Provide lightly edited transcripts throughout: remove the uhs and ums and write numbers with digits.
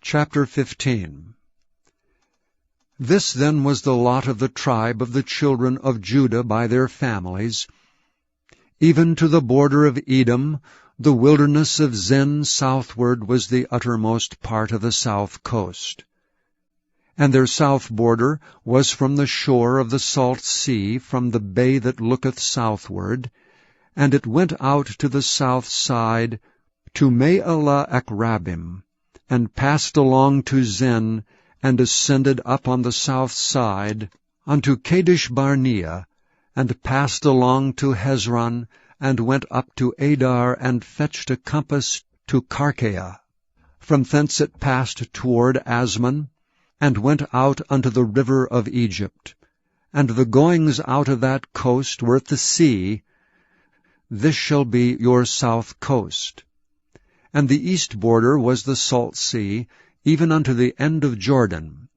Chapter 15. This then was the lot of the tribe of the children of Judah by their families, even to the border of Edom. The wilderness of Zin southward was the uttermost part of the south coast. And their south border was from the shore of the salt sea, from the bay that looketh southward, and it went out to the south side to Maalah-Akrabim, and passed along to Zin, and ascended up on the south side unto Kadesh-barnea, and passed along to Hezron, and went up to Adar, and fetched a compass to Karkea. From thence it passed toward Asmon, and went out unto the river of Egypt. And the goings out of that coast were at the sea. This shall be your south coast. And the east border was the salt sea, even unto the end of Jordan.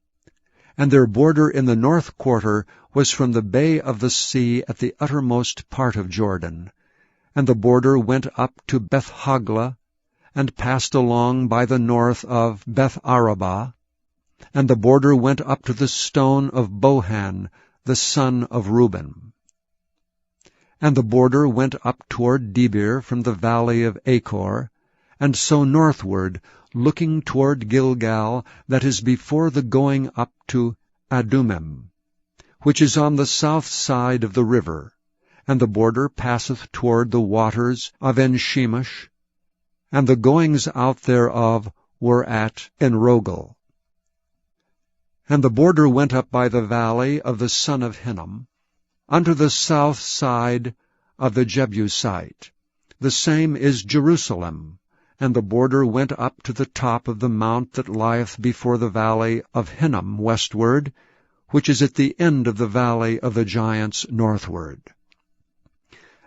And their border in the north quarter was from the bay of the sea at the uttermost part of Jordan. And the border went up to Beth-hoglah, and passed along by the north of Beth-arabah. And the border went up to the stone of Bohan, the son of Reuben. And the border went up toward Debir from the valley of Achor, and so northward, looking toward Gilgal, that is before the going up to Adumim, which is on the south side of the river. And the border passeth toward the waters of En-shemesh, and the goings out thereof were at Enrogel. And the border went up by the valley of the son of Hinnom, unto the south side of the Jebusite. The same is Jerusalem. And the border went up to the top of the mount that lieth before the valley of Hinnom westward, which is at the end of the valley of the giants northward.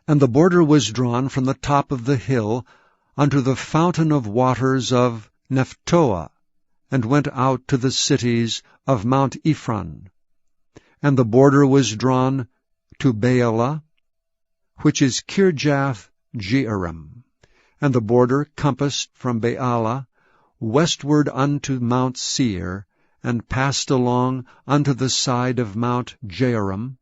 And the border was drawn from the top of the hill unto the fountain of waters of Nephtoah, and went out to the cities of Mount Ephron. And the border was drawn to Baalah, which is Kirjath-jearim. And the border compassed from Baalah westward unto Mount Seir, and passed along unto the side of Mount Jearim,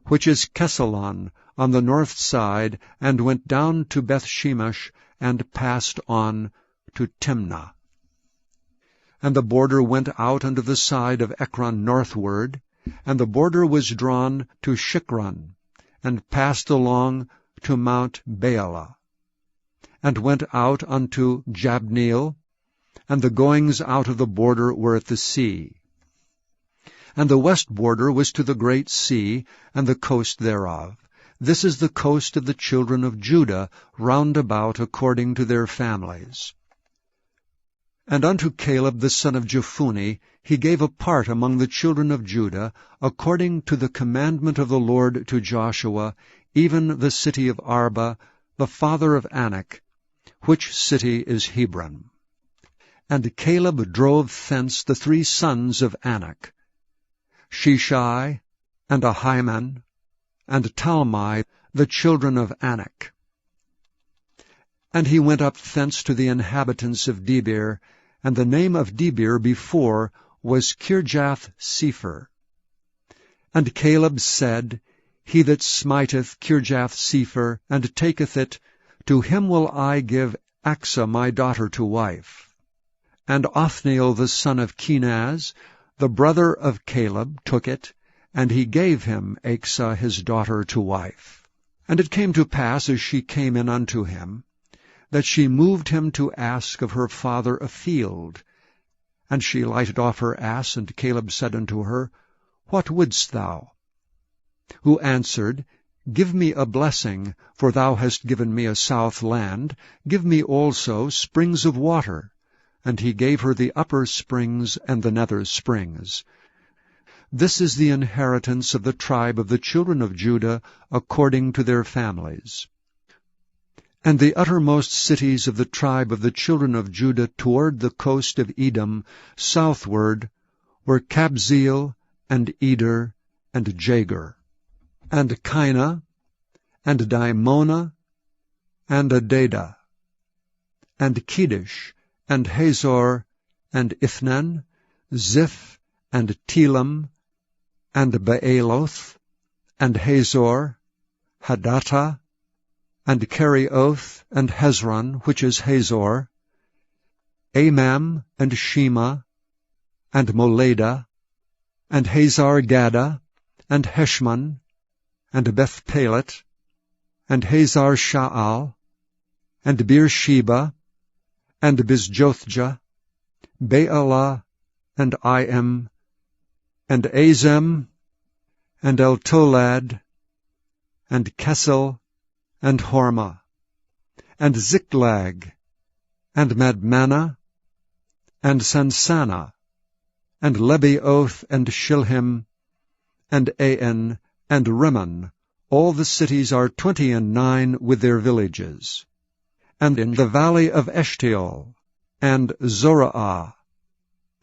which is Kesalon on the north side, and went down to Beth-shemesh, and passed on to Timnah. And the border went out unto the side of Ekron northward, and the border was drawn to Shikron, and passed along to Mount Baalah, and went out unto Jabneel, and the goings out of the border were at the sea. And the west border was to the great sea, and the coast thereof. This is the coast of the children of Judah, round about according to their families. And unto Caleb the son of Jephunneh he gave a part among the children of Judah, according to the commandment of the Lord to Joshua, even the city of Arba, the father of Anak, which city is Hebron. And Caleb drove thence the 3 sons of Anak, Sheshai, and Ahiman, and Talmai, the children of Anak. And he went up thence to the inhabitants of Debir, and the name of Debir before was Kirjath-sepher. And Caleb said, He that smiteth Kirjath-sepher, and taketh it, to him will I give Achsah my daughter to wife. And Othniel the son of Kenaz, the brother of Caleb, took it, and he gave him Achsah his daughter to wife. And it came to pass, as she came in unto him, that she moved him to ask of her father a field. And she lighted off her ass, and Caleb said unto her, What wouldst thou? Who answered, Give me a blessing, for thou hast given me a south land. Give me also springs of water. And he gave her the upper springs and the nether springs. This is the inheritance of the tribe of the children of Judah, according to their families. And the uttermost cities of the tribe of the children of Judah toward the coast of Edom, southward, were Kabzeel, and Eder, and Jagur, and Kinah, and Dimona, and Adadah, and Kedesh, and Hazor, and Ithnan, Ziph, and Telam, and Baaloth, and Hazor, Hadattah, and Kerioth, and Hezron, which is Hazor, Amam, and Shema, and Molada, and Hazar-Gada, and Heshmon, and Beth-Pelet, and Hazar-Sha'al, and Beersheba, and Bizjothjah, Baalah, and Iam, and Azem, and Eltolad, and Kessel, and Hormah, and Ziklag, and Madmannah, and Sansannah, and Lebaoth, and Shilhim, and Ain, and Rimmon. All the cities are 29 with their villages. And in the valley of Eshtaol, and Zorah,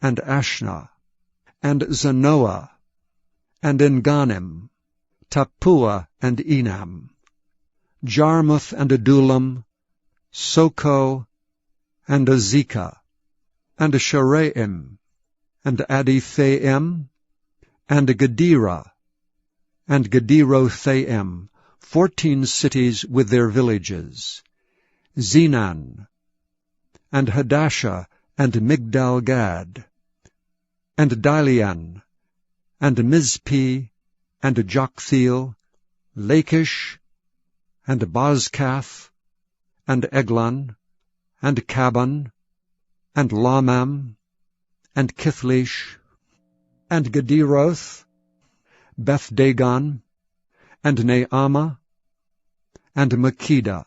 and Ashna, and Zanoah, and Enganim, Tappuah, and Enam, Jarmuth, and Adullam, Soko, and Azekah, and Sharaim, and Adiphaim, and Gedera, and Gederothaim, 14 cities with their villages, Zenan, and Hadashah, and Migdal-Gad, and Dilean, and Mizpi, and Joktheel, Lachish, and Bozkath, and Eglon, and Caban, and Lamam, and Kithlish, and Gederoth, Beth-Dagon, and Naamah, and Makkedah,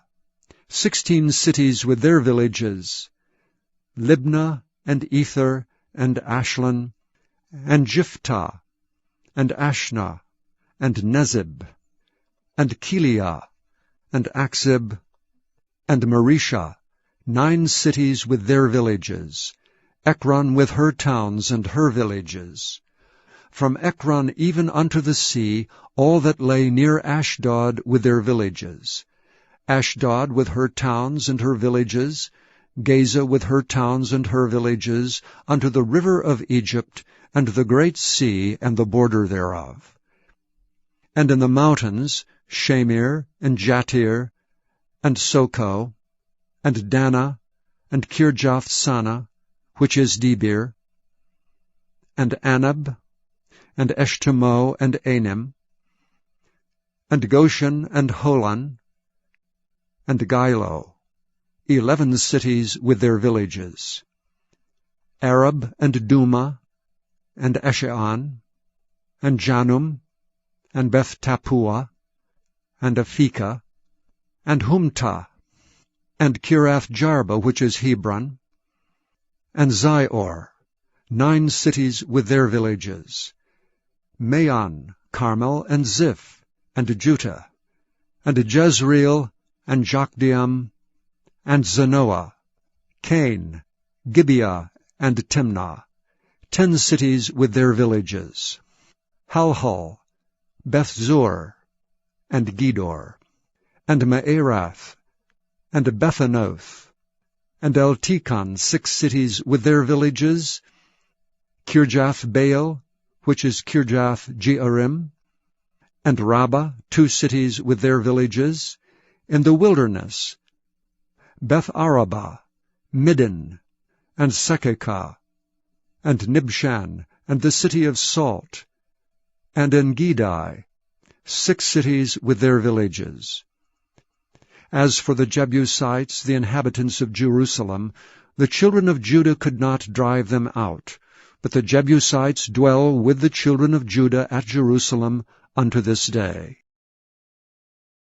16 cities with their villages, Libnah, and Ether, and Ashlan, and Jiphthah, and Ashna, and Nezib, and Kiliah, and Akzib, and Mareshah, 9 cities with their villages, Ekron with her towns and her villages. From Ekron even unto the sea, all that lay near Ashdod with their villages, Ashdod with her towns and her villages, Gaza with her towns and her villages, unto the river of Egypt, and the great sea, and the border thereof. And in the mountains, Shamir, and Jatir, and Soko, and Dana, and Kirjath-Sana, which is Debir, and Anab, and Eshtemoh, and Anim, and Goshen, and Holon, and Gilo, 11 cities with their villages, Arab, and Duma, and Eshean, and Janum, and Beth-Tappuah, and Aphekah, and Humtah, and Kirath-Jarba, which is Hebron, and Zior, 9 cities with their villages, Maon, Carmel, and Ziph, and Juttah, and Jezreel, and Jokdeam, and Zanoah, Cain, Gibeah, and Timnah, 10 cities with their villages, Halhul, Bethzur, and Gedor, and Maarath, and Bethanoth, and Eltekon, 6 cities with their villages, Kirjath-Baal, which is Kirjath-Jearim, and Rabbah, 2 cities with their villages, in the wilderness, Beth-Arabah, Middin, and Sekekah, and Nibshan, and the city of Salt, and En-Gedi, 6 cities with their villages. As for the Jebusites, the inhabitants of Jerusalem, the children of Judah could not drive them out, but the Jebusites dwell with the children of Judah at Jerusalem unto this day.